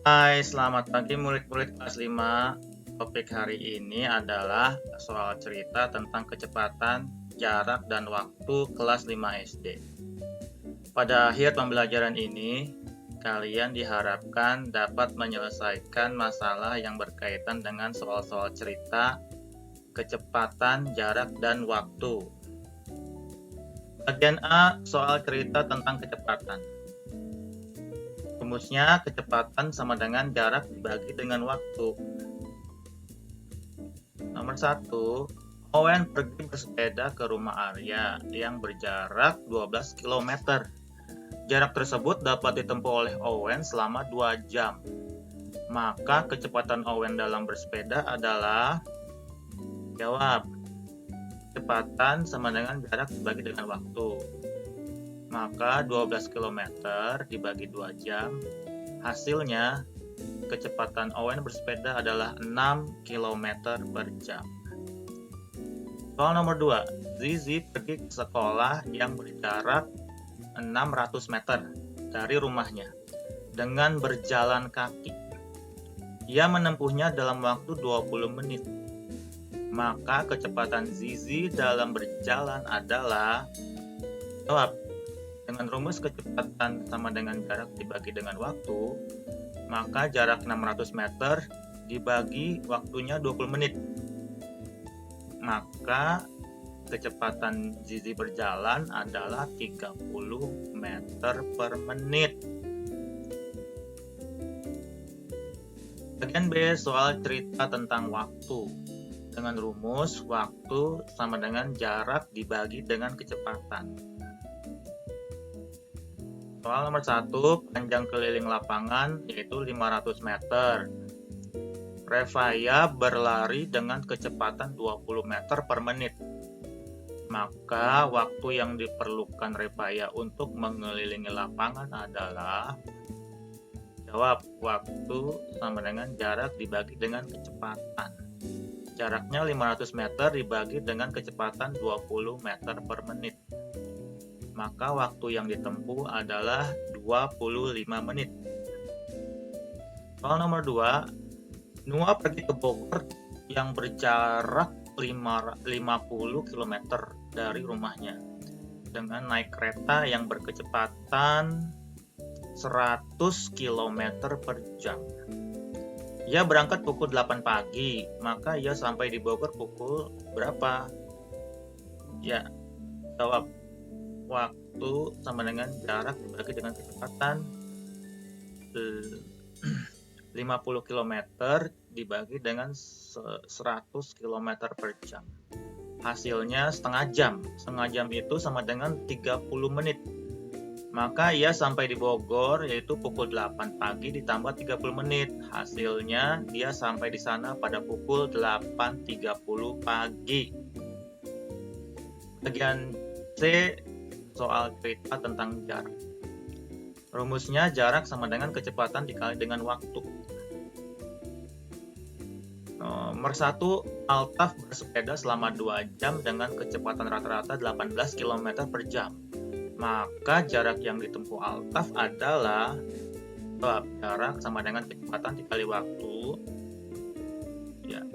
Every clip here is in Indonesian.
Hai, selamat pagi murid-murid kelas 5. Topik hari ini adalah soal cerita tentang kecepatan, jarak, dan waktu kelas 5 SD. Pada akhir pembelajaran ini, kalian diharapkan dapat menyelesaikan masalah yang berkaitan dengan soal-soal cerita, kecepatan, jarak, dan waktu. Bagian A, soal cerita tentang kecepatan. Rumusnya, kecepatan sama dengan jarak dibagi dengan waktu. Nomor 1, Owen pergi bersepeda ke rumah Arya yang berjarak 12 km. Jarak tersebut dapat ditempuh oleh Owen selama 2 jam. Maka kecepatan Owen dalam bersepeda adalah, jawab, kecepatan sama dengan jarak dibagi dengan waktu. Maka 12 km dibagi 2 jam, hasilnya kecepatan Owen bersepeda adalah 6 km per jam. Soal nomor 2, Zizi pergi ke sekolah yang berjarak 600 meter dari rumahnya dengan berjalan kaki. Ia menempuhnya dalam waktu 20 menit. Maka kecepatan Zizi dalam berjalan adalah, jawab, dengan rumus kecepatan sama dengan jarak dibagi dengan waktu, maka jarak 600 meter dibagi waktunya 20 menit. Maka kecepatan Zizi berjalan adalah 30 meter per menit. Bagian B, soal cerita tentang waktu. Dengan rumus waktu sama dengan jarak dibagi dengan kecepatan. Soal nomor 1, panjang keliling lapangan yaitu 500 meter. Revaya berlari dengan kecepatan 20 meter per menit. Maka waktu yang diperlukan Revaya untuk mengelilingi lapangan adalah, jawab, waktu sama dengan jarak dibagi dengan kecepatan. Jaraknya 500 meter dibagi dengan kecepatan 20 meter per menit. Maka waktu yang ditempuh adalah 25 menit. Soal nomor 2, Nuah pergi ke Bogor yang berjarak 50 km dari rumahnya dengan naik kereta yang berkecepatan 100 km per jam. Ia berangkat pukul 8 pagi, maka ia sampai di Bogor pukul berapa? Ya, jawab, waktu sama dengan jarak dibagi dengan kecepatan 50 km dibagi dengan 100 km per jam. Hasilnya setengah jam. Setengah jam itu sama dengan 30 menit. Maka ia sampai di Bogor yaitu pukul 8 pagi ditambah 30 menit. Hasilnya dia sampai di sana pada pukul 8.30 pagi. Bagian C, soal cerita tentang jarak. Rumusnya jarak sama dengan kecepatan dikali dengan waktu. Nomor 1, Altaf bersepeda selama 2 jam dengan kecepatan rata-rata 18 km per jam. Maka jarak yang ditempuh Altaf adalah, jarak sama dengan kecepatan dikali waktu, ya,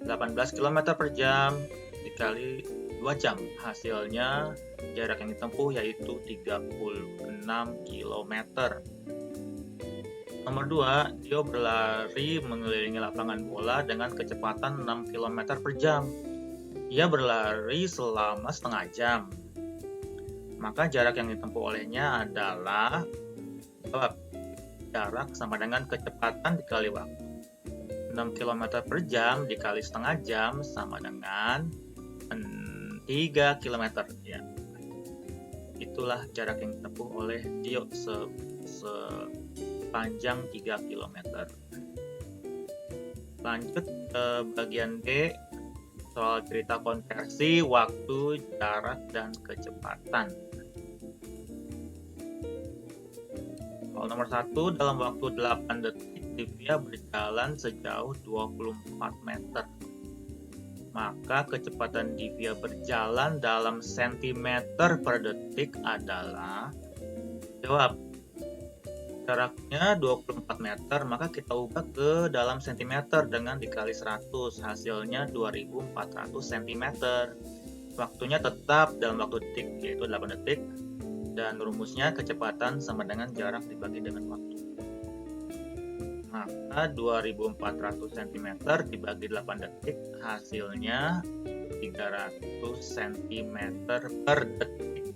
18 km per jam dikali 2 jam. Hasilnya jarak yang ditempuh yaitu 36 km. Nomor 2, Dio berlari mengelilingi lapangan bola dengan kecepatan 6 km per jam. Ia berlari selama setengah jam. Maka jarak yang ditempuh olehnya adalah, jarak sama dengan kecepatan dikali waktu. 6 km per jam dikali setengah jam sama dengan 3 km. Ya. Itulah jarak yang ditempuh oleh Dio sepanjang 3 km. Lanjut ke bagian D, soal cerita konversi waktu, jarak, dan kecepatan. Soal nomor 1, dalam waktu 8 detik Divya berjalan sejauh 24 meter. Maka kecepatan Divya berjalan dalam sentimeter per detik adalah, jawab, Jaraknya 24 meter, maka kita ubah ke dalam sentimeter dengan dikali 100, hasilnya 2400 cm. Waktunya tetap dalam waktu detik, yaitu 8 detik, dan rumusnya kecepatan sama dengan jarak dibagi dengan waktu. Maka 2400 cm dibagi 8 detik, hasilnya 300 cm per detik.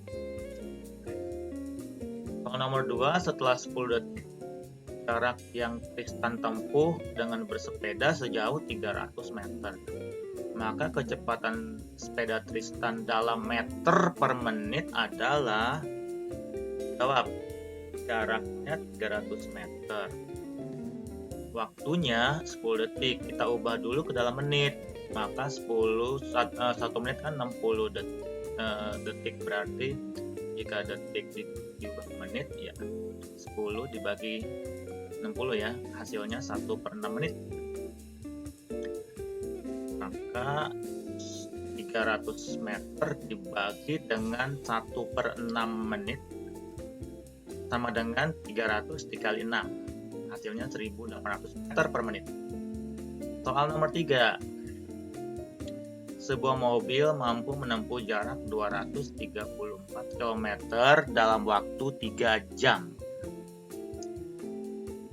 Soal nomor 2, setelah 10 detik, jarak yang Tristan tempuh dengan bersepeda sejauh 300 meter. Maka kecepatan sepeda Tristan dalam meter per menit adalah, jawab, jaraknya 300 meter. Waktunya 10 detik, kita ubah dulu ke dalam menit. Maka 1 menit kan 60 detik, berarti jika detik diubah menit, ya 10 dibagi 60 ya, hasilnya 1/6 menit. Maka 300 meter dibagi dengan 1/6 menit sama dengan 300 dikali 6, hasilnya 1800 meter per menit. Soal nomor 3, sebuah mobil mampu menempuh jarak 234 km dalam waktu 3 jam.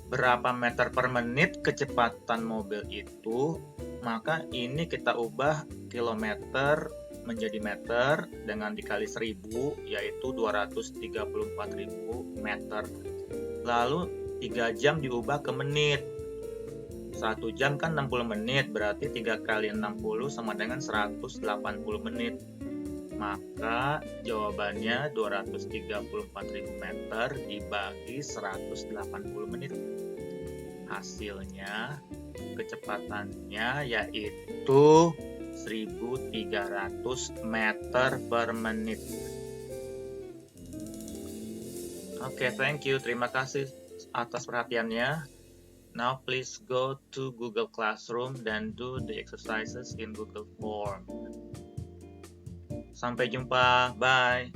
Berapa meter per menit kecepatan mobil itu? Maka ini kita ubah kilometer menjadi meter dengan dikali 1000, yaitu 234.000 meter. Lalu 3 jam diubah ke menit. 1 jam kan 60 menit, berarti 3 kali 60 sama dengan 180 menit. Maka jawabannya 234.000 meter dibagi 180 menit. Hasilnya, kecepatannya yaitu 1300 meter per menit. Oke, thank you. Terima kasih atas perhatiannya. Now please go to Google Classroom dan do the exercises in Google Form. Sampai jumpa, bye.